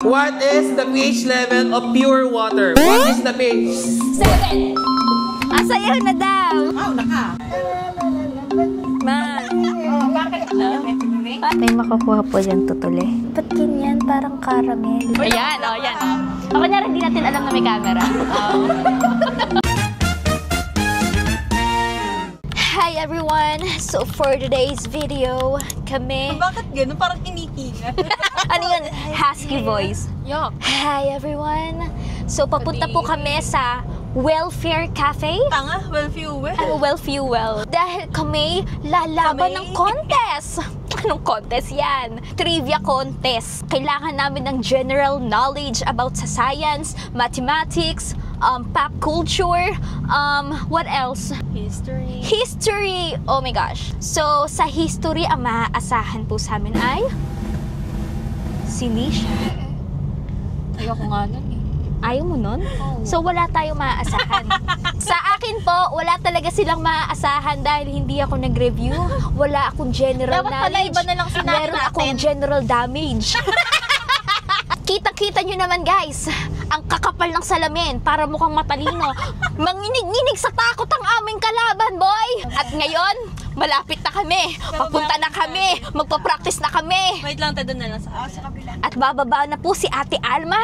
What is the pH level of pure water? What is the pH? 7! Sayaw na daw! Oh, naka! Bakit na? May makukuha po yung tutuli. Ba't ganyan? Parang caramel. Ayan, o, yan, o. Ako na rin, di natin alam na may camera. Hi everyone! So for today's video, kami... Bakit gano'n? Parang kinikinga. Ano yun? Husky voice. Yuck. Hi everyone! So papunta po kami sa Welfare Cafe. Tanga, well fuel. Well fuel. Dahil kami lalaban ng contest. Anong contest yan? Trivia contest. Kailangan namin ng general knowledge about sa science, mathematics, pop culture, what else? History. History! Oh my gosh. So, sa history, ang maaasahan po sa amin ay si Nisha. Ayoko nga nun eh. Ayaw mo nun? Oh. So, wala tayong maaasahan. Sa akin po, wala talaga silang maaasahan dahil hindi ako nag-review. Wala akong general knowledge. Iba na lang sinabi Meron akong general damage. Kita-kita nyo naman guys, ang kakapal ng salamin para mukhang matalino. Manginig-nginig sa takot ang aming kalaban, boy! At ngayon, malapit na kami. Papunta na kami. Magpa-practice na kami. Wait lang, doon na lang sa kabila. At bababa na po si Ate Alma.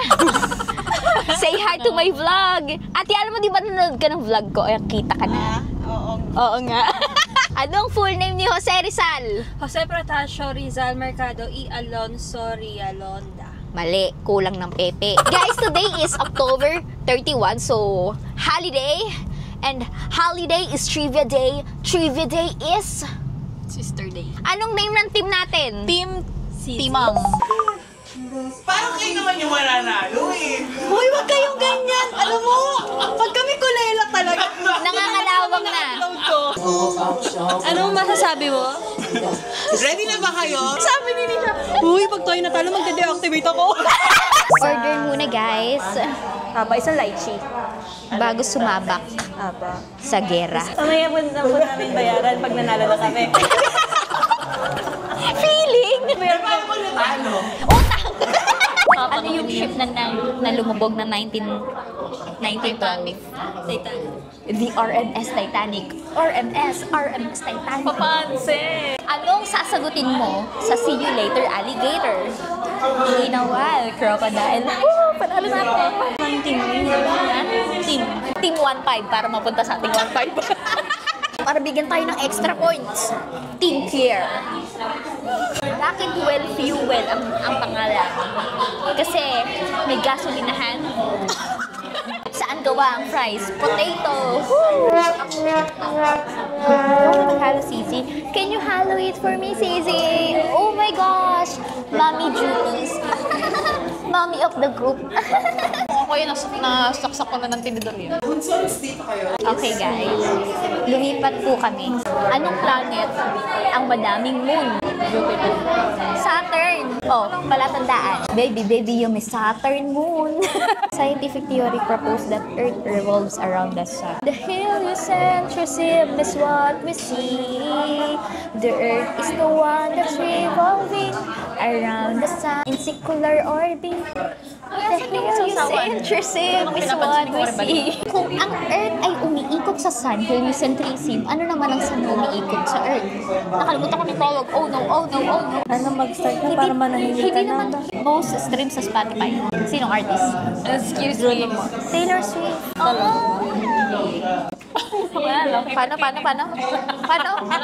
Say hi to my vlog. Ate Alma, di ba nanonood ka ng vlog ko? Ay, kita ka na. Oo. Oo nga. Anong full name ni Jose Rizal? Jose Protasio Rizal Mercado E. Alonso Rialonda. Mali, kulang ng pepe. Guys, today is October 31, so holiday. And holiday is trivia day. Trivia day is... Sister Day. Anong name ng team natin? Team Timang. Parang kayo naman yung mananalo eh. Hoy, wag kayong ganyan! Alam mo, pag kami kulela talaga. Nangangalawang na. Anong masasabi mo? Ready na ba kayo? Sabi ni Nisha, uy, pag tayo natalo, magde-deactivate ako. Order muna guys. Aba, isang lychee. Bago sumabak Aba. sa gera. Mamaya po namin bayaran pag nanalo na kami. Feeling! Paano mo natalo? Utang! Ano yung ship na lumubog na 1912? Titanic. The RMS Titanic. RMS Titanic. Papansin! Anong sasagutin mo sa See You Later Alligator? In a while, crocodile. Woo! Panalo na ako. Team 1-5 para mapunta sa ating 1-5. Para bigyan tayo ng extra points. Team Pierre. Bakit well fuel ang pangalan? Kasi may gasolinahan. Saan gawa ang fries? Potato. Halo Sisi. Can you halo it for me, Sisi? Oh my gosh. Mommy Jules. Mommy of the group. Ako yun, nasaksak ko na ng tinidor yun. Okay guys, lumipat po kami. Anong planet ang madaming moon? Jupiter. Saturn! Oh, palatandaan. Baby, you may Saturn moon. Scientific theory proposed that Earth revolves around the sun. The heliocentrism is what we see. The Earth is the one that's revolving around the sun in circular orbit. The heliocentrism is what we see. Kung ang Earth ay umiikot sa Sun, heliocentrism, ano naman ang Sun na umiikot sa Earth? Nakalimutan ko ng tawag. Oh no. Ano mag-start na para manahimik ka Hindi na? naman most stream sa Spotify. Sinong artist? Excuse me. Taylor Swift. Paano?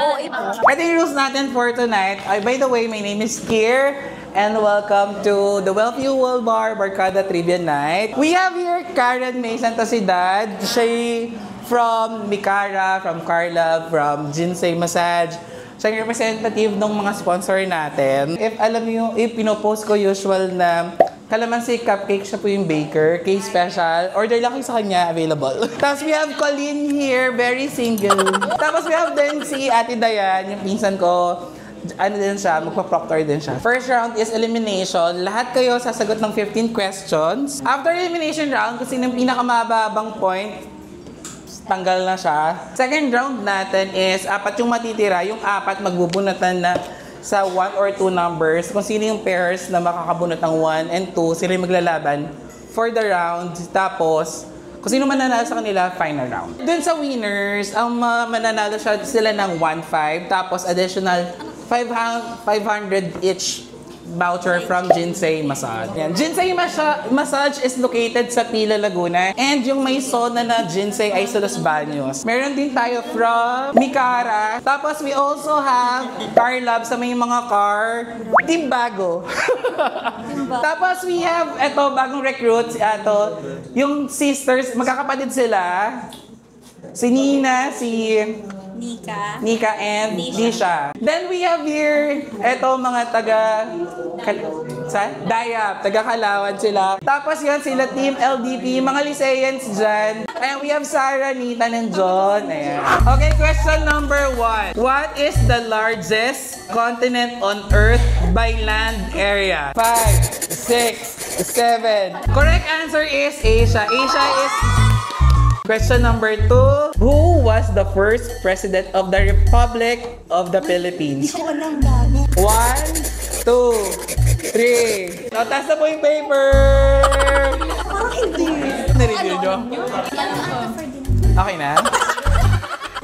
Oo, Ito yung rules natin for tonight. By the way, my name is Kier. And welcome to the Well Fuel Bar Barkada Trivia Night. We have here Karen May Santosidad. Siya from Mikara, from Carla, from Jinsei Massage. Siya yung representative ng mga sponsor natin. If alam niyo, pinopost ko usual na Calamansi Cupcake, siya po yung baker. Cake special. Order lang kayo sa kanya, available. Tapos we have Colleen here, very single. Tapos we have din si Ate Dayan, yung pinsan ko. Ano din siya, magpa-proctor din siya. First round is elimination. Lahat kayo sasagot ng 15 questions. After elimination round, kung sino yung pinakamababang point, tanggal na siya. Second round natin is 4 yung matitira. Yung 4 magbubunatan na sa 1 or 2 numbers. Kung sino yung pairs na makakabunot ng 1 and 2, sila yung maglalaban for the round. Tapos, kung sino mananalo sa kanila, final round. Dun sa winners, ang mananalo sila ng 1.5, tapos additional 500 each voucher from Jinsei Massage. Yan. Jinsei Massage is located sa Pila, Laguna. And yung may sauna na Jinsei ay sa Los Baños. Meron din tayo from Mikara. Tapos we also have Car Lab sa may mga car. Team Bago. Tapos we have, eto, bagong recruits. Eto, yung sisters, magkakapatid sila. Si Nina, si Nika and Disha. Then we have here, eto mga Dayap, taga Kalawan sila. Tapos yun sila Team LDP, mga Liceans dyan. And we have Sarah, Nita, and John. Ayan. Okay, question number 1. What is the largest continent on Earth by land area? 5, 6, 7. Correct answer is Asia. Asia is... Question number 2. Who was the first president of the Republic of the Philippines? 1, 2, 3. Taas na po yung paper! Parang hindi. Na-review nyo? Okay na?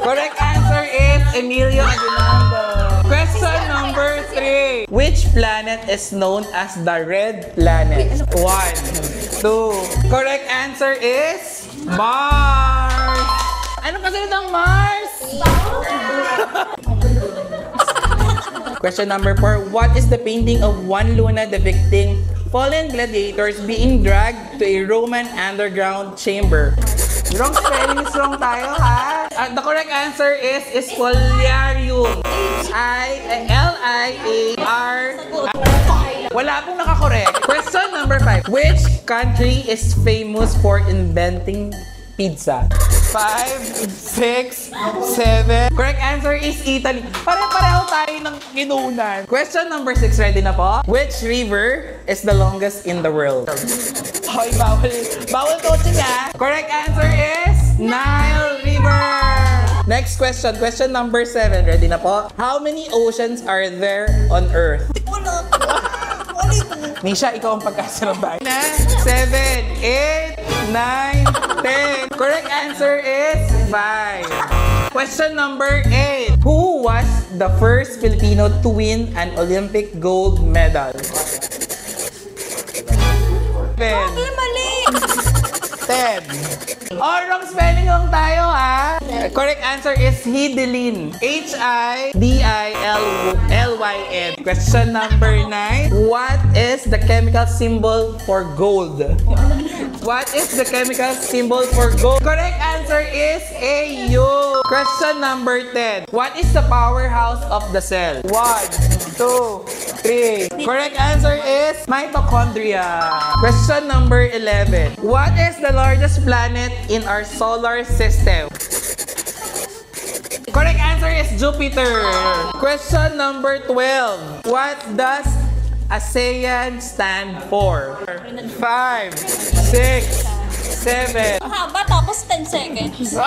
Correct answer is Emilio Aguinaldo. Question number 3. Which planet is known as the red planet? 1, 2. Correct answer is Mars! Anong kasunod ng Mars? Question number 4. What is the painting of Juan Luna depicting fallen gladiators being dragged to a Roman underground chamber? Wrong spelling is wrong tayo, ha? The correct answer is Spoliarium. L-I-A-R. Wala pong nakakorek. Question number 5. Which country is famous for inventing pizza? 5, 6, 7. Correct answer is Italy. Pare-pareho tayo ng kinunan. Question number 6. Ready na po? Which river is the longest in the world? Hoy, bawal coaching, ha? Correct answer is Nile River. Next question. Question number 7. Ready na po? How many oceans are there on Earth? Nisha, ikaw ang pagkasa ng bahay. 7, 8, 9, 10. Correct answer is 5. Question number 8. Who was the first Filipino to win an Olympic gold medal? 7, 10. Oh, wrong spelling lang tayo, ha? Correct answer is Hidilyn. H-I-D-I-L-Y-N. Question number 9. What is the chemical symbol for gold? What is the chemical symbol for gold? Correct answer is AU. Question number 10. What is the powerhouse of the cell? 1, 2, 3. Correct answer is mitochondria. Question number 11. What is the largest planet in our solar system? Correct answer is Jupiter. Question number 12. What does ASEAN stand for? 5, 6, 7. Haba, tapos 10 seconds.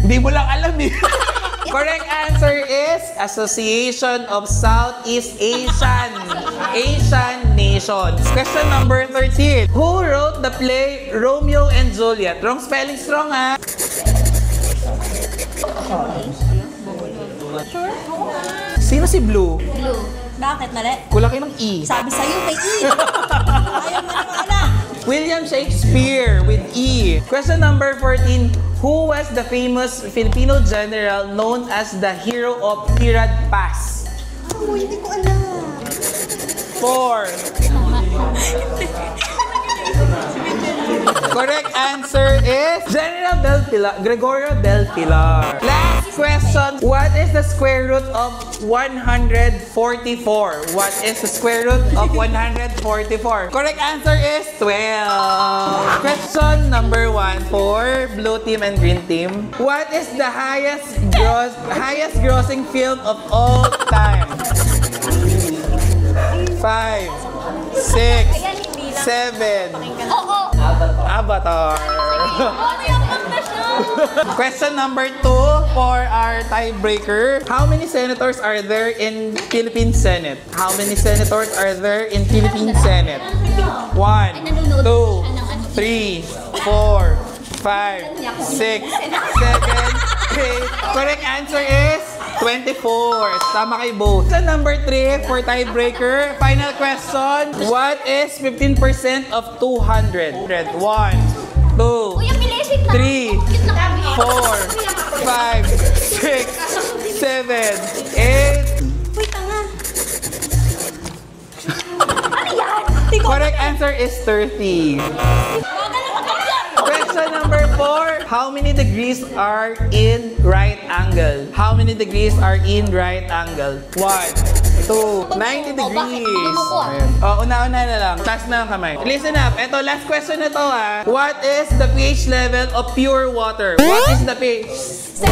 Hindi mo lang alam eh. Correct answer is Association of Southeast Asian Nations. Question number 13. Who wrote the play Romeo and Juliet? Wrong spelling, wrong, ha? Sure? Sino si Blue? Blue. Bakit mali? Kulaki ng E. Sabi sa'yo, may E. Ayaw mo naman ala. William Shakespeare with E. Question number 14. Who was the famous Filipino general known as the hero of Tirad Pass? Oh, hindi ko alam. 4. Correct answer is General Del Pilar, Gregorio Del Pilar. Last question. What is the square root of 144? What is the square root of 144? Correct answer is 12. Question number 1 for blue team and green team. What is the highest grossing film of all time? 5, 6, 7. Oo! Avatar. Question number 2 for our tiebreaker. How many senators are there in Philippine Senate? How many senators are there in Philippine Senate? 1, 2, 3, 4, 5, 6, 7, 8. Correct answer is 24. Tama kay both. Sa number 3 for tiebreaker. Final question. What is 15% of 200? 1, 2, 3, 4, 5, 6, 7, 8. Ano yan? Correct answer is 30. Question number 4. How many degrees are in right angle? How many degrees are in right angle? 1, 2, 90 degrees. Oh, una-una na lang. Taas na ang kamay. Listen up. Ito, last question na to ha. What is the pH level of pure water? What is the pH? 7.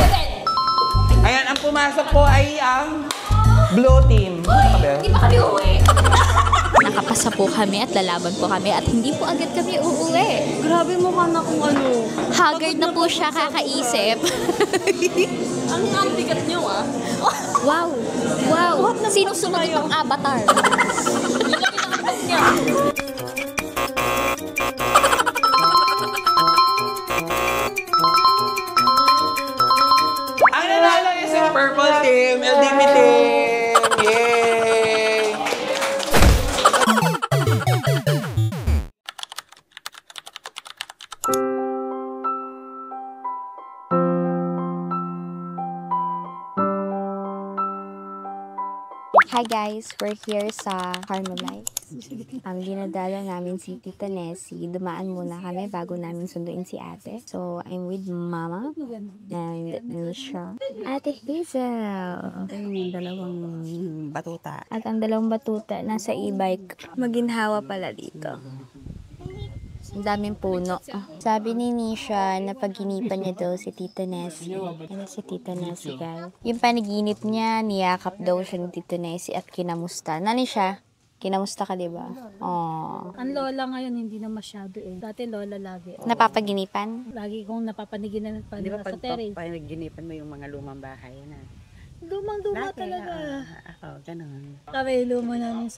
Ayan, ang pumasok po ay ang blue team. Hindi pa kami uuwi. Nakapasa po kami at lalaban po kami at hindi po agad kami uuwi. Grabe mukha na kung ano. Haggard na po siya kakaisip. Ang bigat niyo ah. Wow! Wow! Sino sumagot ng avatar? Ang nanalo is yung purple team, LDP team! Yay! Hi guys, we're here sa Carmelite. Dinadala namin si Tita Nessie. Dumaan muna kami bago namin sunduin si ate. So, I'm with Mama and Nisha. Ate Hazel. Yung dalawang batuta. At ang dalawang batuta nasa e-bike. Maginhawa pala dito. Ang daming puno. Sabi ni Nisha na paginipan niya daw si Tita Nessie. Ano si Tita Nessie, guys? Yung panaginip niya, niyakap daw siya ni Tita Nessie at kinamusta. Nani siya? Kinamusta ka, diba? Aww. Ang lola ngayon hindi na masyado eh. Dati lola lagi. Napapaginipan? Lagi kong napapaniginan pa Di ba sa pag terrace. panaginipan mo yung mga lumang bahay na? Lumang-luma Dati, talaga. ganun. Kami luma namin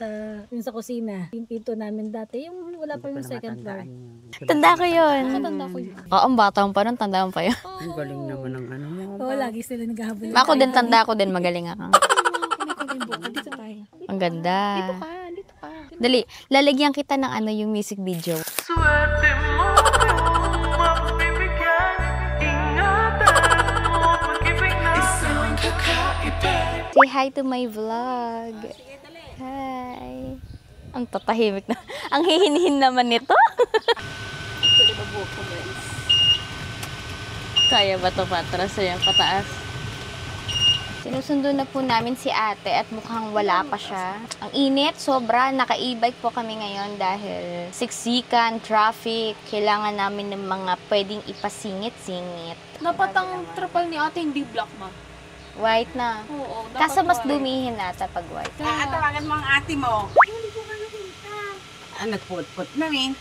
yung sa kusina. Yung pinto namin dati. Yung wala pa yung second floor. Tanda ko yun. Tanda ko yun. Oo, ang bata mo pa nun, tanda mo pa yun. Ang galing naman ng ano mo. Oo, lagi sila naghahabol. Ako din, tanda ko din, magaling ako. Dito tayo. Ang ganda. Dito ka. Dali, lalagyan kita ng ano yung music video. Say hi to my vlog. Hi. Ang tatahimik na. Ang hihinhin naman nito. Kaya ba ito patras? Ayan, pataas. Sinusundo na po namin si ate at mukhang wala pa siya. Ang init, sobra. Naka-e-bike po kami ngayon dahil siksikan, traffic. Kailangan namin ng mga pwedeng ipasingit-singit. Dapat ang trapal ni ate hindi black ma. White na. Oo, dapat Kaso mas white. dumihin nata pag white. Tawagan mo ang ate mo. Nagput-put na rin.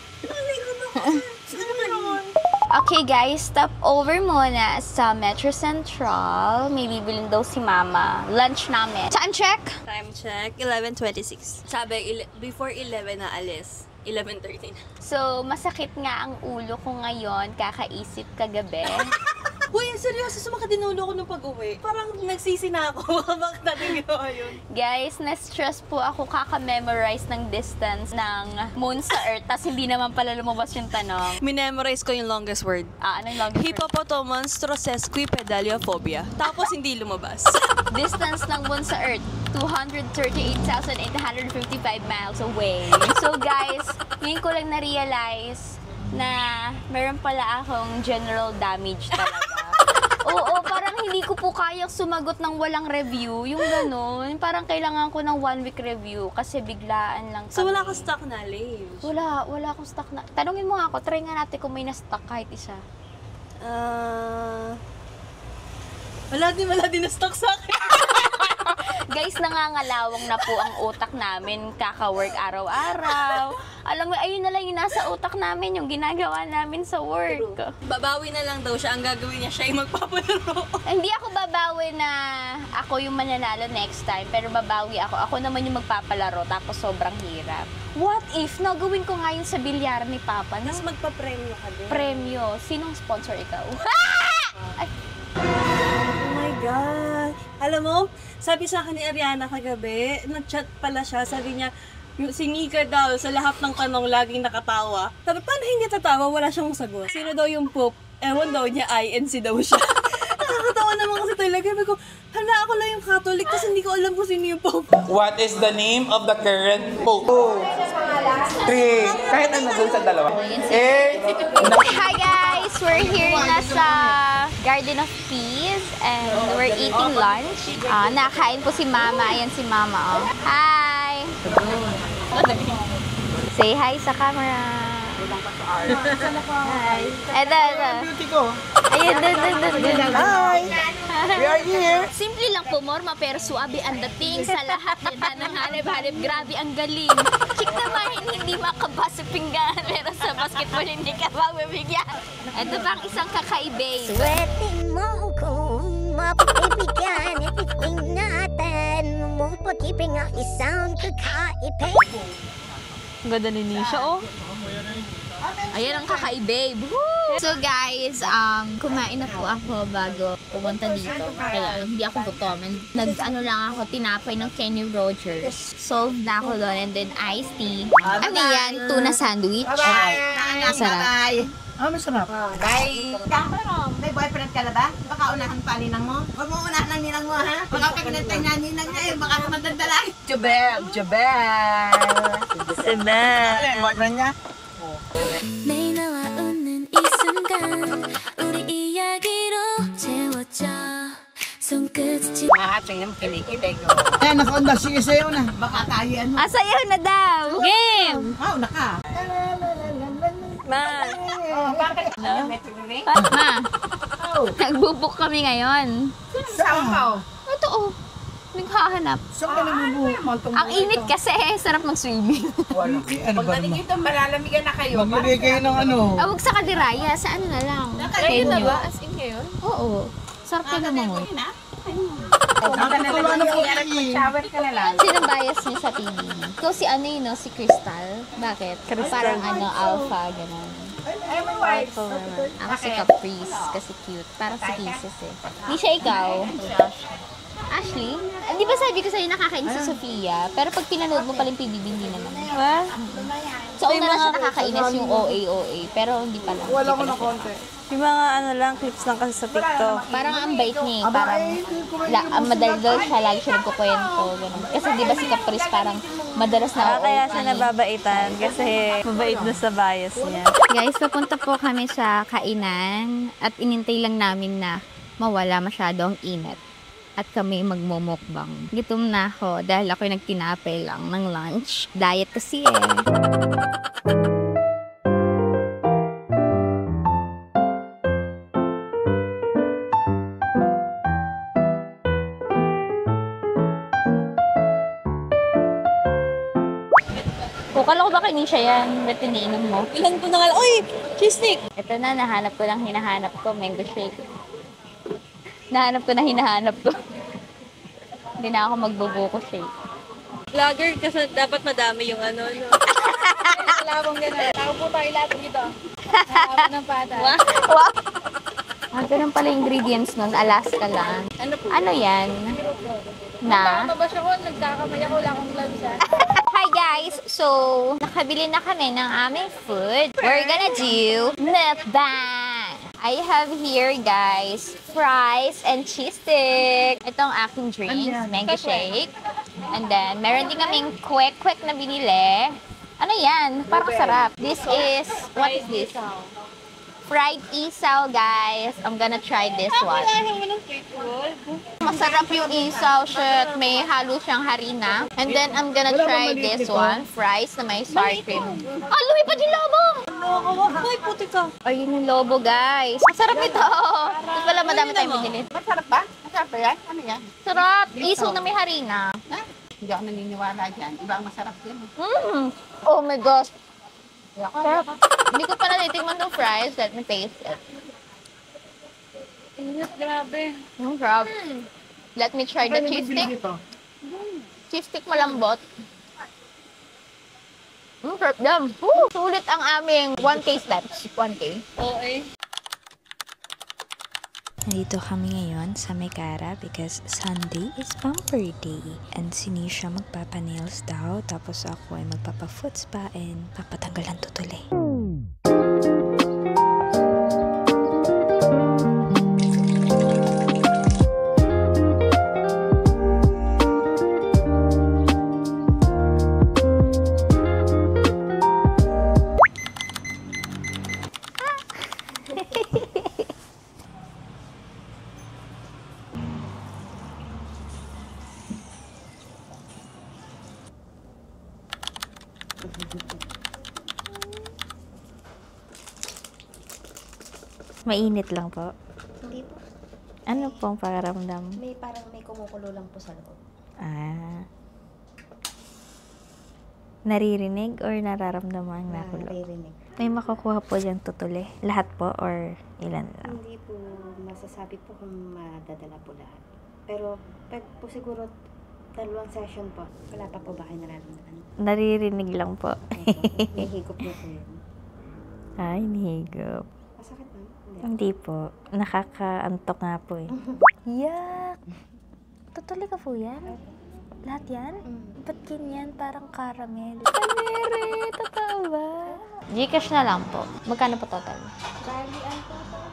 Okay guys, stop over muna sa Metro Central. May bibilin daw si Mama. Lunch namin. Time check! Time check, 11:26. Sabi, before 11 na alis. 11:13. So, masakit nga ang ulo ko ngayon. Kakaisip kagabi. Uy, seryoso, sumakadinulo ko nung pag-uwi. Parang nagsisi na ako habang natin ginawa yun. Guys, na-stress po ako kaka-memorize ng distance ng moon sa Earth. Tas hindi naman pala lumabas yung tanong. Minemorize ko yung longest word. Anong longest word? Hippopotomonstrosequipedalia. Tapos hindi lumabas. Distance ng moon sa Earth, 238,855 miles away. So guys, ngayon ko lang na-realize na meron pala akong general damage talaga. Oo, parang hindi ko po kayang sumagot ng walang review. Yung gano'n, parang kailangan ko ng 1 week review kasi biglaan lang kami. So wala ka stock knowledge? Wala akong stock na. Tanungin mo nga ako, try nga natin kung may na-stock kahit isa. Wala din na stock sa akin. Guys, nangangalawang na po ang utak namin. Kaka-work araw-araw. Alam mo, ayun na lang yung nasa utak namin, yung ginagawa namin sa work. Babawi na lang daw siya. Ang gagawin niya, siya yung magpapalaro. Hindi ako babawi na ako yung mananalo next time, pero babawi ako. Ako naman yung magpapalaro, tapos sobrang hirap. What if, gawin ko nga yun sa bilyar ni Papa. Tapos magpa-premyo ka din. Premyo. Sinong sponsor ikaw? Ay, Oh my God. Alam mo, sabi sa akin ni Ariana kagabi, nag-chat pala siya, sabi niya, si Mika daw, sa lahat ng tanong, laging nakatawa. Sabi, paano hindi tatawa? Wala siyang sagot. Sino daw yung Pope? Ewan daw niya, INC daw siya. Nakakatawa naman kasi talaga. Sabi ko, hala, ako lang yung Catholic, kasi hindi ko alam kung sino yung Pope. What is the name of the current Pope? 2, 3, kahit ano dun sa dalawa. 8, hi guys! We're here na sa Garden of Peace and we're eating lunch. Nakain po si Mama. Ayan si Mama. Oh. Hi! Say hi sa camera. Hi. Eto. Ayun, dun. Hi! We are here! Simple lang po, Morma, pero suabe ang dating sa lahat na ng hanip-hanip. Grabe, ang galing. Chick naman, hindi makabasa pinggan, pero sa basketball hindi ka magbibigyan. Ito pang isang kakaibe. Sweating mo kung mapipibigyan itigwing natin mo pag-ibig ang isang kakaibe. Ang ganda ni Nisha, oh. Ayan ang kakaibabe. So guys, kumain na po ako bago pumunta dito. Kaya hindi ako gutom. Nag-ano lang ako, tinapay ng Kenny Rogers. Solved na ako doon. And then iced tea. Ano yan? Tuna sandwich. Masarap. Masarap. May boyfriend ka na ba? Baka unahan pa ninang mo. Huwag mo unahan ng ninang mo, ha? Baka kaginantay na ninang niya, baka ka magdadala. Jabel! Ano boyfriend niya? 매일 나와 웃는 이 순간 우리 이야기로 채워져 손끝이 Mahating ng kinikitay ko. Eh, naka-onda sige sa'yo na. Baka tayo ano. Sayaw na daw! Game! Naka. Ma! Bakit? Ma! Nagbubuk kami ngayon. Saan ka? Ito oh. Naghahanap. Saan ka nagbubuo? Ang init kasi, sarap mag-swimming. Ano ba Pagdating naman? dito, malalamigan na kayo. Magbigay kayo ng ano. Huwag sa kadiraya, sa ano na lang. Ayun na ba? As in ngayon? Oo. Sarap ka naman. Nakakatuwa na po kayo. Shower ka na lang. Sinong bias niya sa TV? Ikaw si ano yun, no? Si Crystal. Bakit? Parang ano, alpha, gano'n. Ay, may wife. Ako si Caprice, kasi cute. Parang si Kisses eh. Di siya ikaw. Ashley? Di ba sabi ko sa'yo nakakainis si Sofia? Pero pag pinanood mo pala yung PBB, hindi naman. So, una na siya nakakainis yung OA. Pero hindi pala. Wala ko na konti. Yung mga ano lang, clips lang kasi sa TikTok. Parang ang bait niya eh. Parang madaldal siya. Lagi siya nagkukwento. Ganun. Kasi di ba si Caprice parang madalas na OA. Kaya siya nababaitan kasi mabait na sa bias niya. Guys, papunta po kami sa kainan at inintay lang namin na mawala masyado ang init. At kami magmumukbang. Gutom na ako dahil ako'y nagtinapay lang ng lunch. Diet kasi eh. Kala ko ba kinisya yan? Ba't iniinom mo? Ilan ko na nga, oy! Cheese stick! Ito na, nahanap ko lang hinahanap ko. Mango shake. Nahanap ko na hinahanap ko. Hindi na ako magbubuko shake. Vlogger kasi dapat madami yung ano, no? Kalabang gano'n. Tao po tayo lahat dito. Kalabang ng pata. Wow! Ganun pala yung ingredients nun. Alaska lang. Ano po? Ano yan? Na? Mabas ako, nagkakamay ako lang akong gloves, ha? Hi guys! So, nakabili na kami ng aming food. We're gonna do mukbang! I have here guys, fries and cheese stick. Itong aking drinks, mango shake. And then, meron din kaming quick na binili. Ano yan? Parang sarap. This is, what is this? Fried isaw, guys. I'm gonna try this one. Masarap yung isaw, shit. May halo siyang harina. And then, I'm gonna try this one. Fries na may sour cream. Ah, lumipad yung lobo! Nakakawa. Ay, puti ka. Ayun yung lobo, guys. Masarap ito. Tapos pala madami tayong binili. Masarap ba? Masarap ba yan? Ano yan? Sarap. Iso na may harina. Ha? Hindi ako naniniwala dyan. Iba ang masarap yan. Oh my gosh. Sarap. Hindi ko pa natitikman ng fries. Let me taste it. Ingat, grabe. Sarap. Let me try the cheese stick. Cheese stick malambot. Sarap dam. Sulit ang aming 1K steps. 1K. Okay. Nandito kami ngayon sa Mekara because Sunday is bumper day. And si Nisha magpapa-nails daw. Tapos ako ay magpapa-foot spa and papatanggal ang tutuli. Mainit lang po. Hindi po. Ano pong pakiramdam? Parang may kumukulo lang po sa loob. Ah. Naririnig or nararamdaman na kulo? Naririnig. May makukuha po diyang tutuli? Lahat po or ilan lang? Hindi po masasabi po kung madadala po lahat. Pero pag po siguro 2 session po, wala pa po ba kayo nararamdaman? Naririnig lang po. May higop na po yun. Ay, nihigop. Masakit na? Hindi po. Nakakaantok nga po eh. Yak! Tutuli ka po yan? Lahat yan? Ba't ganyan? Parang caramel. Kanere! Totoo ba? Gcash na lang po. Magkano po total? Bali, ang total,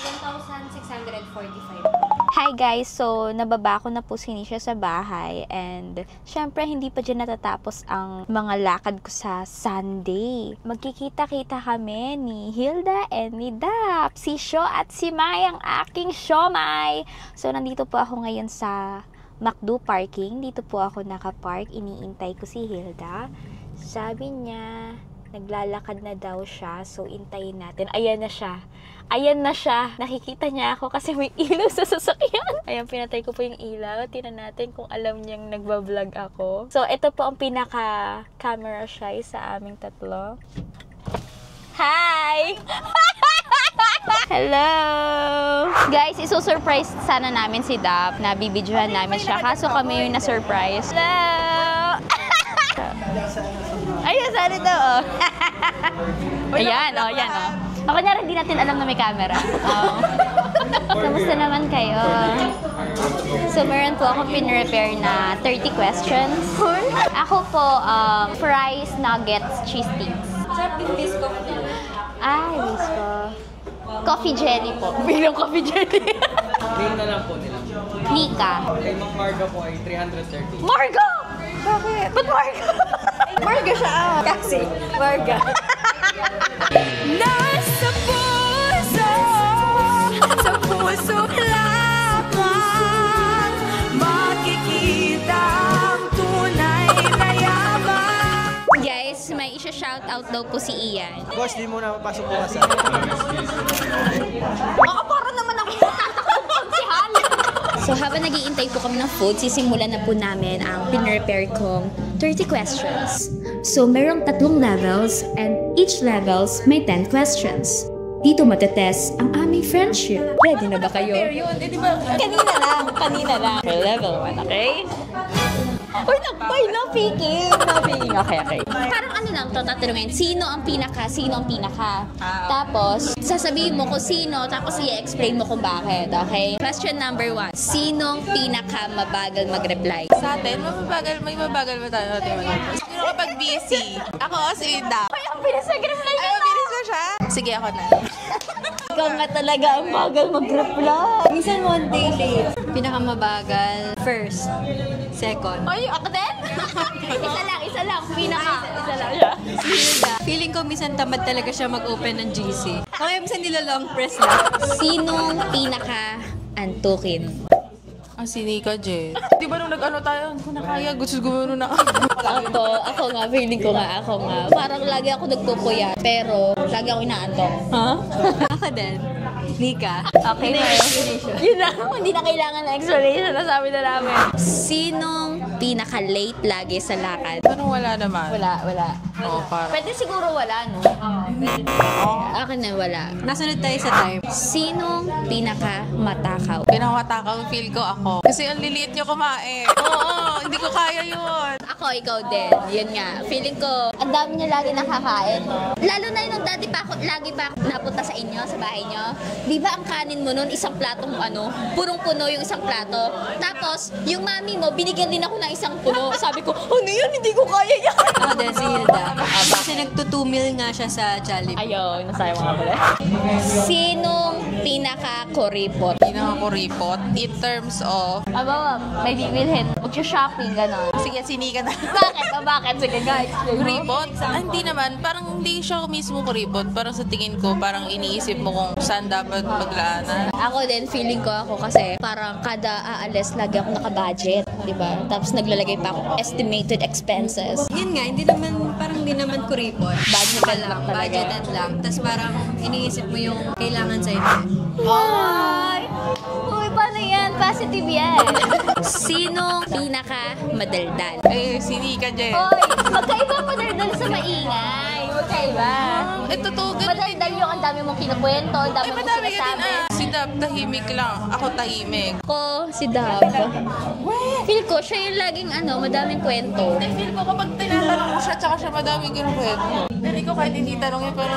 1,645. Hi guys! So, nababa ko na po si Nisha sa bahay and syempre hindi pa dyan natatapos ang mga lakad ko sa Sunday. Magkikita-kita kami ni Hilda and ni Dap, si Sho at si Mai, ang aking Shomai. So, nandito po ako ngayon sa McDo parking. Dito po ako nakapark. Iniintay ko si Hilda. Sabi niya, naglalakad na daw siya. So, intayin natin. Ayan na siya. Ayan na siya. Nakikita niya ako kasi may ilaw sa sasakyan. Ayan, pinatay ko po yung ilaw. Tingnan natin kung alam niyang nagbablog ako. So, ito po ang pinaka-camera shy sa aming tatlo. Hi! Hello! Guys, isusurprise sana namin si Dap na bibidyohan namin siya. Kaso kami yung na-surprise. Hello! Ayun, saan ito, oh. Ayan, oh, yan, oh. Ako na rin, di natin alam na may camera. Oh. Kamusta naman kayo? So, meron po akong pin-repair na 30 questions. Ako po, fries, nuggets, cheese sticks. Sarap yung bisco. Ay, bisco. Coffee jelly po. Bilang coffee jelly. Name na lang po nila. Nika. Kay Mang Marga po ay 330. Marga! Bakit? Ba't Marga? Marga siya. Kasi, Marga. Nasa puso, sa puso lamang makikita ang tunay na yaman. Guys, may isa-shoutout daw po si Ian. Boss, di mo na mapasok po sa... Para naman ako tatakbo pagsihan! So, habang nag-iintay po kami ng food, sisimulan na po namin ang pin-repair kong 30 questions. So, merong 3 levels and each levels may 10 questions. Dito matetest ang aming friendship. Ready na ba kayo? Kanina lang. Level 1, okay? Uy, no peeking. Okay. Parang ano lang to, tatanungin, sino ang pinaka? Tapos, sasabihin mo kung sino, tapos i-explain mo kung bakit, okay? Question number 1, sinong pinaka mabagal mag-reply? Sa atin, may mabagal ba tayo natin mag-reply? Sino kapag busy? Ako si Ida. Ay, ang bilis mag-reply Ay, mabilis na siya? Sige, ako na. Ikaw nga talaga ang bagal mag-reply. Minsan 1 day late. Pinakamabagal. First. Second. Ay, ako din? isa lang. Pinaka. Isa lang siya. Feeling ko minsan tamad talaga siya mag-open ng GC. Kaya minsan nila long press na. Sinong pinaka antukin? Si Nika Jet. Di ba nung nag-ano tayo, kung nakaya, gusto gumano na Ako nga, feeling ko nga, ako nga. Parang lagi ako nagpupuyat, pero lagi ako inaantok. Ha? Ako din. Nika. Okay, yun na. Hindi na kailangan na explanation, nasabi na namin. Sinong pinaka-late lagi sa lakad? Parang wala naman. Wala. Oo, parang. Pwede siguro wala, no? Akin na wala. Nasunod tayo sa time. Sinong pinaka-matakaw? Pinakamatakaw feel ko ako. Kasi ang liliit nyo kumain. Oo, hindi ko kaya yun. Ako, ikaw din. Yun nga. Feeling ko, ang dami niya lagi nakakain. Lalo na yung dati pa ako, lagi pa ako napunta sa inyo, sa bahay nyo. Di ba ang kanin mo nun, isang platong punong-puno yung isang plato. Tapos, yung mami mo, binigyan din ako ng isang puno. Sabi ko, ano yun? Hindi ko kaya yan. Ako din, si Hilda. Kasi nagtutumil nga siya sa Jollibee. Ayaw, nasayang mga pala. Sinong pinaka-kuripot? Pinakakuripot in terms of... Aba, may bibilhin. Mag-shopping, gano'n. Sige, sinika na. Bakit? Sige, guys. Kuripot? Hindi naman. Parang hindi siya mismo kuripot. Parang sa tingin ko, parang iniisip mo kung saan dapat maglaanan. Ako din, feeling ko ako kasi parang kada aalis, lagi ako naka-budget, di ba? Tapos naglalagay pa ako estimated expenses. Yun nga, hindi naman kuripot. Budgeted lang talaga. Budgeted lang. Tapos parang iniisip mo yung kailangan sa inyo. Ay! Uy, paano yan? Positive yan. Sinong pinaka-madaldal? Si Nika Jet. Hoy, magkaiba madaldal sa maingay. Magkaiba. Totoo, ganun. Madaldal yung ang dami mong kinukwento, ang dami mong Madami ka sinasabi. din. Si Dab, tahimik lang. Ako tahimik. Ako, si Dab. Feel ko, siya yung laging madaming kwento. Feel ko kapag tinatanong mo siya, tsaka siya madaming kinukwento. Hindi ko kahit hindi tanongin, pero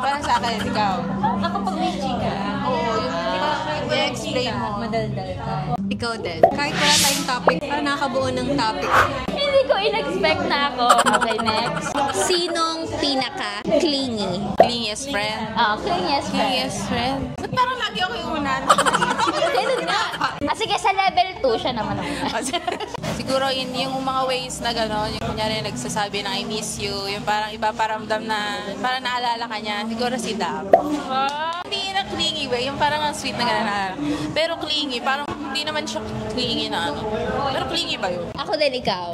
parang sa akin, ikaw. Kapag may chika. Oo, yung i-explain mo. Madaldal ka. Ikaw din. Kahit wala tayong topic, parang nakabuo ng topic. Hindi ko in-expect na ako. Okay, next. Sinong pinaka-clingy? Clingiest friend. Clingiest friend. Clingiest friend. Ba't parang lagi ako yung unan? Ganun nga. Sige, sa level 2 siya naman ako. Siguro yung mga ways na gano'n, yung kunyari nagsasabi na I miss you, yung parang ipaparamdam na, parang naalala ka niya, siguro si Dab. Hindi na clingy way, yung parang ang sweet na gano'n. Pero clingy, parang hindi naman siya clingy na ano. Pero clingy ba yun? Ako din, ikaw.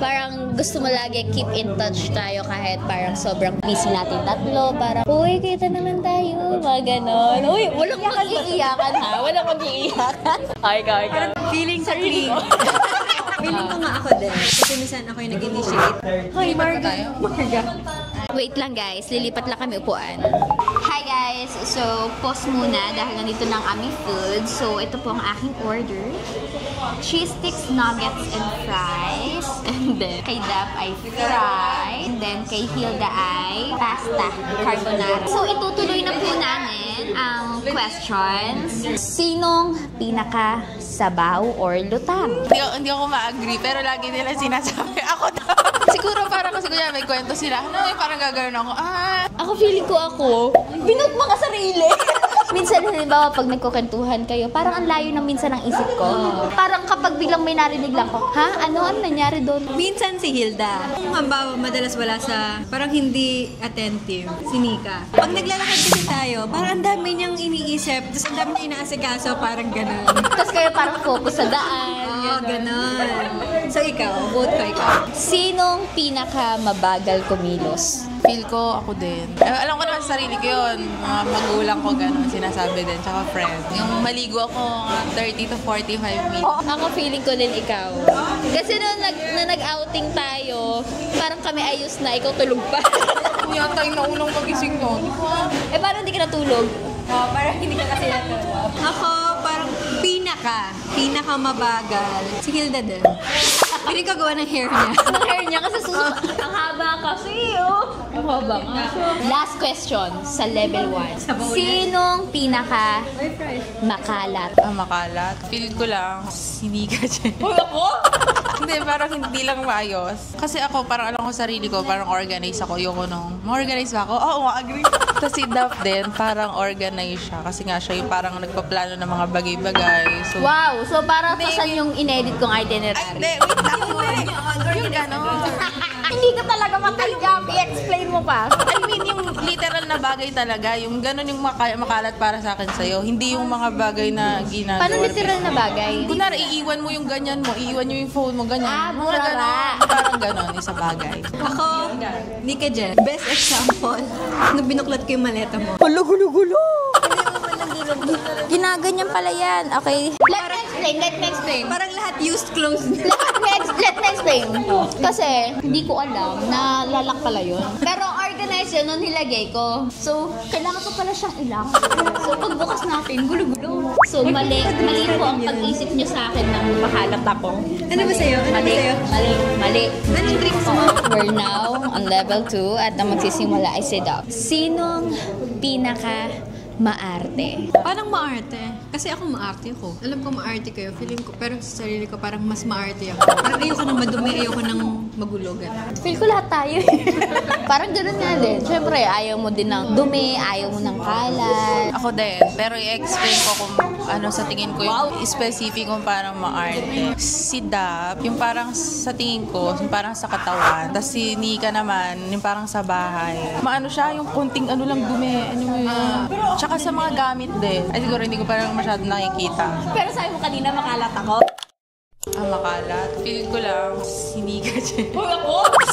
Parang gusto mo lagi keep in touch tayo kahit parang sobrang busy natin tatlo. Parang, uy, kita naman tayo. Mga ganon. Uy, walang mag-iiyakan ha. Walang mag-iiyakan. Ay, ikaw. Feeling sa cling. Feeling ko nga ako din. Kasi minsan ako yung nag-initiate. Hi, Marga. Wait lang guys, lilipat lang kami upuan. Hi guys! So, pause muna dahil nandito na ang aming food. So, ito po ang aking order. Cheese sticks, nuggets, and fries. And then, kay Dap ay fries. And then, kay Hilda ay pasta, carbonara. So, itutuloy na po namin ang questions. Sinong pinaka-sabaw or lutang? Hindi ako ma-agree, pero lagi nila sinasabi, ako daw. Siguro parang kasi kuya may kwento sila. Parang gagawin ako. Ako feeling ko binut mga sarili. Minsan, halimbawa, pag nagkukentuhan kayo, parang ang layo ng minsan ng isip ko. Parang kapag biglang may narinig lang ko, ha? Ano ang nangyari doon? Minsan si Hilda. Kung halimbawa, madalas wala sa, parang hindi attentive, si Nika. Pag naglalakad kasi tayo, parang ang dami niyang iniisip, tapos ang dami niya inaasikaso, parang gano'n. Tapos kayo parang focus sa daan. Oo, gano'n. So ikaw, vote ko ikaw. Sinong pinaka-mabagal kumilos? Feel ko ako din. Alam ko naman sa sarili ko yun. Mga magulang ko gano'n sinasabi din. Tsaka friend. Yung maligo ako 30 to 45 minutes. Ako feeling ko din ikaw. Kasi nung nag-outing tayo, parang kami ayos na, ikaw tulog pa. Yata yung naunang pagising ko. Parang hindi ka natulog. Parang hindi ka kasi natulog. Ako, parang pinaka mabagal. Si Hilda din. Hindi ko gawa ng hair niya. Ang hair niya kasi ang haba kasi, Ang haba nga. Last question sa level 1. Sinong pinaka makalat? Makalat? Feel ko lang, hindi ka dyan. Ako? Hindi, parang hindi lang maayos. Kasi ako, parang alam ko sarili ko, parang organize ako. Yung ma-organize ba ako? Oo, ma-agree. Tapos si Duff din, parang organize siya. Kasi nga siya yung parang nagpaplano ng mga bagay-bagay. So, wow! So parang pasan yung in-edit kong itinerary? Ay, hindi. Wait lang. Yung gano'n. Hindi ka talaga matanggap. I-explain mo pa. I mean, yung literal na bagay talaga. Yung ganun yung makalat para sa akin sa'yo. Hindi yung mga bagay na ginagawa. Paano literal na bagay? Kunwari, iiwan mo yung ganyan mo, iiwan nyo yung phone mo, ganyan. Mga burara. ganun. Parang ganun, isa bagay. Ako, Nika Jen, best example, nung binuklat ko yung maleta mo. Gulo-gulo-gulo! Ginaganyan pala yan. Okay. Let me explain. Parang lahat used clothes. Let me explain. Kasi, hindi ko alam na lalak pala yun. Pero organize yun nung nilagay ko. So, kailangan ko pala siyang ilak. So, pagbukas natin, gulo-gulo. So, mali po ang pag-isip niyo sa akin nang makalat ako. Ano ba sa'yo? Mali. Anong tricks mo? We're now on level 2 at ang magsisimula ay si Doc. Sinong pinaka maarte? Parang maarte. Kasi ako maarte ko. Alam ko maarte kayo. Feeling ko, pero sa sarili ko parang mas maarte ako. Parang ayoko nang madumi, ayoko nang magulo. Feel ko lahat tayo. Parang gano'n nga din. Siyempre, ayaw mo din ng dumi, ayaw mo ng kalat. Ako din. Pero i-explain ko kung ano sa tingin ko yung specific kung parang maarte. Si Dap, yung parang sa tingin ko, yung parang sa katawan. Tapos si Nika naman, yung parang sa bahay. Maano siya, yung konting ano lang dumi. Ano mo yun. Tsaka sa mga gamit din. Ay siguro hindi ko parang masyado nakikita. Pero sabi mo kanina makalat ako. Makalat. Feel ko lang, sinika dyan.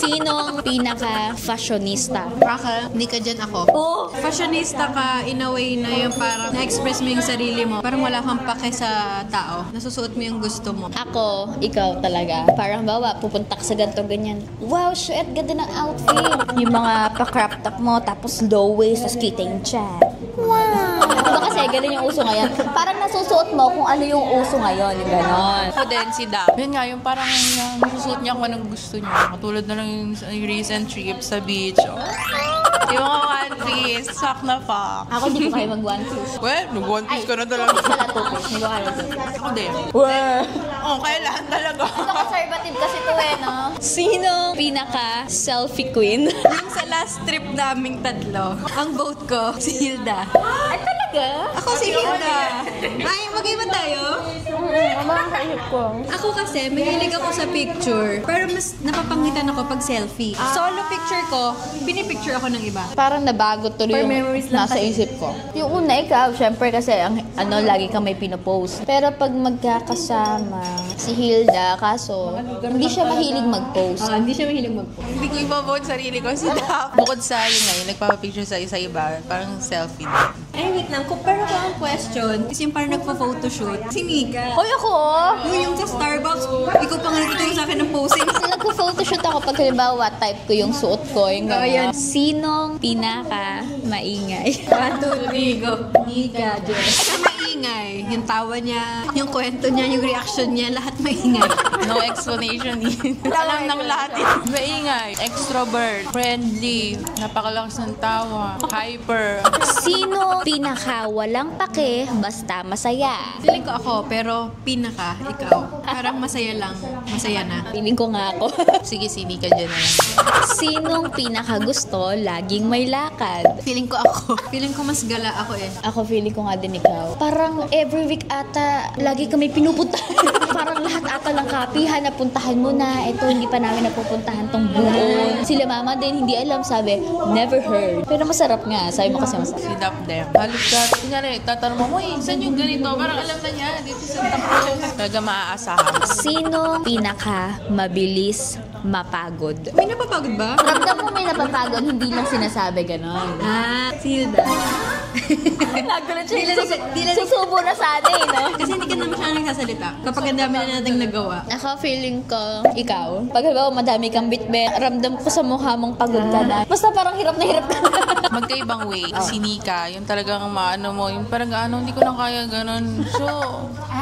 Sinong pinaka-fashionista? Ako, Nika Jen ako. Oh! Fashionista ka in a way na yung parang na-express mo yung sarili mo. Parang wala kang pake sa tao. Nasusuot mo yung gusto mo. Ako, ikaw talaga. Parang bawa, pupunta ka sa ganito, ganyan. Wow, shit, ganda ng outfit. Yung mga pa-crop top mo, tapos low waist, tapos kita yung chat. Wow! Diba kasi, ganun yung uso ngayon. Parang nasusuot mo kung ano yung uso ngayon, yung ganon. Ako din, si Dap. Yun nga, yung parang nasusuot niya kung anong gusto niya. Katulad na lang yung recent trip sa beach. Yung mga one piece, fuck na fuck. Ako di ko kayo mag-one piece. Well, nag-one piece ka na talaga. Pala two-piece. Hindi ko kaya two-piece. Ako din. Well, Oo, kailangan talaga. ito conservative kasi to no? Sinong pinaka-selfie queen? Yung sa last trip naming tatlo, ang vote ko, si Hilda. Ay, talaga? Ako si Hilda. Ay, mag-iba tayo? Ako kasi, mahilig ako sa picture. Pero mas napapangitan ako pag selfie. Solo picture ko, pinipicture ako ng iba. Parang nabago tuloy For yung memories lang nasa kasi. isip ko. Yung una, ikaw, syempre kasi ang, lagi kang may pinopost. Pero pag magkakasama, si Hilda, kaso, hindi siya mahilig mag-post. Hindi siya mahilig mag-post. Hindi ko iba-vote sarili ko si Dap. Bukod sa yun ngayon, nagpapapicture sa iba, parang selfie din. Ay, wait lang. Pero ko ang question, kasi yung parang nagpa-photoshoot, si Nika. Hoy, ako! Yung sa Starbucks, ikaw pa nga nagtuturo sa akin ng posing. Nagpo-photoshoot ako pag halimbawa type ko yung suot ko. Yung yan. Sinong pinaka-maingay? 1, 2, 3, go. Nika, Jen. Sa maingay, yung tawa niya, yung kwento niya, yung reaction niya, lahat maingay. No explanation yun. Alam ng lahat yun. Maingay, extrovert, friendly, napakalakas ng tawa, hyper. Sino pinaka-walang pake basta masaya? Feeling ko ako, pero pinaka, ikaw. Parang masaya lang, masaya na. Feeling ko nga ako. Sige, sini ka dyan na lang. Sinong pinaka-gusto laging may lakad? Feeling ko ako. Feeling ko mas gala ako eh. Ako feeling ko nga din ikaw. Parang every week ata, lagi kami pinupuntahan. Parang lahat ata ng kapihan, napuntahan mo na. Ito, hindi pa namin napupuntahan tong buon. Sila mama din, hindi alam, sabi, never heard. Pero masarap nga, sabi mo kasi masarap. Si Dap dem. Halos ka, kunyari, tatanong mo, saan yung ganito? Parang alam na niya, dito sa tapos. Talaga maaasahan. Sino pinaka-mabilis mapagod? May napapagod ba? Ramdam mo may napapagod, hindi lang sinasabi ganon. Si Hilda. Nagulat siya. Susubo na sana eh, no? Kasi hindi ka naman siya nagsasalita. Kapag ang dami na nating nagawa. Ako, feeling ko, ikaw. Pag halimbawa, madami kang bitbit, ramdam ko sa mukha mong pagod ka na. Basta parang hirap na hirap ka na. Magkaibang way. Si Nika, yung talagang maano mo, yung parang ano, hindi ko na kaya ganun. So,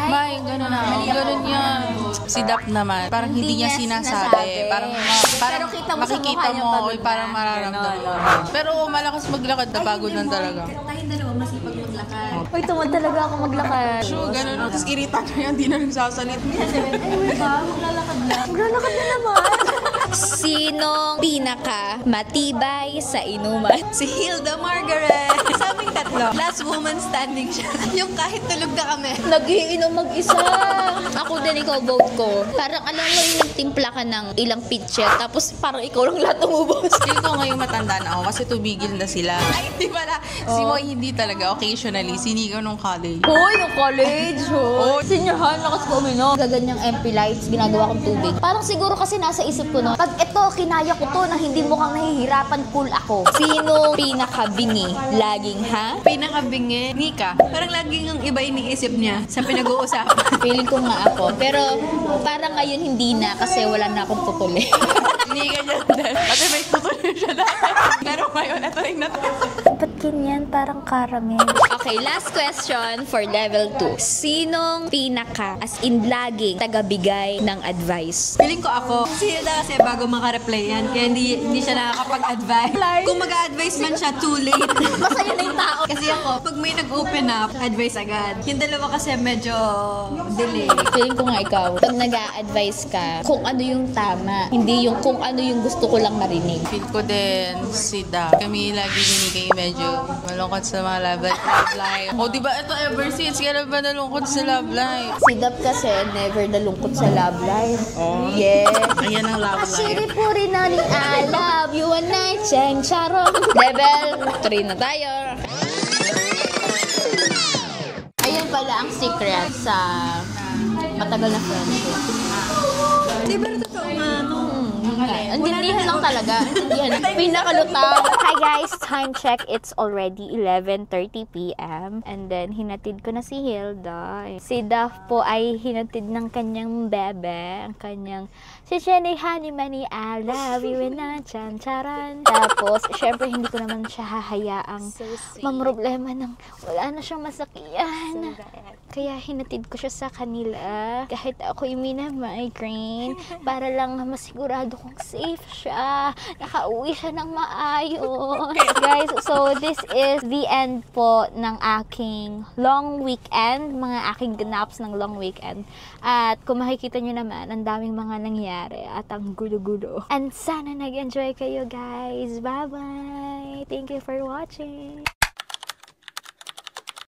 may ganun na. Ganun yan. Si Dap naman, parang hindi niya sinasabi. Parang Pero kita mo sa makikita mukha niya mo, pagod parang na. mararamdaman mo. Pero malakas maglakad, napagod lang talaga. Tayong dalawa masipag maglakad. Uy, tumad talaga ako maglakad. So, ganun. Tapos irita na yan, hindi na nagsasalit. Maglalakad na naman. Sinong pinaka matibay sa inuman? Si Hilda Margaret. Sa aming tatlo, Last woman standing siya. Yung kahit tulog na kami. Nag-iinom mag-isa. Ako din, ikaw vote ko. Parang alam mo yung nagtimpla ka ng ilang pitcher, tapos parang ikaw lang lahat umubos. Feel ko ngayong matanda na ako kasi tumigil na sila. Ay, di pala. Si Moy hindi talaga. Occasionally, sinigaw nung college. Hoy, yung college, Senior high, lakas ko uminom. Gaganyang MP lights, ginagawa kong tubig. Parang siguro kasi nasa isip ko, no? Pag ito, kinaya ko to na hindi mukhang nahihirapan, cool ako. Sino pinakabingi? Laging, ha? Pinakabingi. Nika, parang laging ang iba iniisip niya sa pinag-uusapan. Feeling ko nga ako. Pero parang ngayon hindi na kasi wala na akong putuli. Hindi ganyan din. Kasi may tutuloy siya dati. Pero ngayon, ito yung natutuloy. Ba't ganyan? Parang caramel. Okay, last question for level 2. Sinong pinaka, as in laging, tagabigay ng advice? Feeling ko ako. Kasi Hilda kasi bago maka-reply yan. Kaya hindi siya nakakapag-advise. Kung mag-a-advise man siya, too late. Masaya na yung tao. Kasi ako, pag may nag-open up, advice agad. Yung dalawa kasi medyo delay. Feeling ko nga ikaw, pag nag-a-advise ka, kung ano yung tama, hindi yung kung ano yung gusto ko lang marinig. Feel ko din si Da. Kami lagi binigay medyo malungkot sa mga love life. O diba ito ever since, kailan ba nalungkot sa love life? Si Dap kasi never nalungkot sa love life. Oh. Yeah. Ayan ang love life. Ashiri po rin na ni I love you and I cheng charong. Level 3 na tayo. Ayun pala ang secret sa matagal na friendship. Di ba totoo nga, no? Antindihan lang talaga. Antindihan. Pinakalutang. Hi guys, time check. It's already 11:30 p.m. And then, hinatid ko na si Hilda. Si Duff po ay hinatid ng kanyang bebe. Ang kanyang, si Jenny Honey Money, I love you and I chan-charan. Tapos, syempre, hindi ko naman siya hahayaang mamroblema ng wala na siyang masakyan. Kaya hinatid ko siya sa kanila. Kahit ako'y mina-migraine. Para lang masigurado kung safe siya. Nakauwi siya ng maayos. Guys, so this is the end po ng aking long weekend. Mga aking ganaps ng long weekend. At kung makikita nyo naman, ang daming mga nangyari. At ang gulo-gulo. And sana nag-enjoy kayo guys. Bye-bye! Thank you for watching!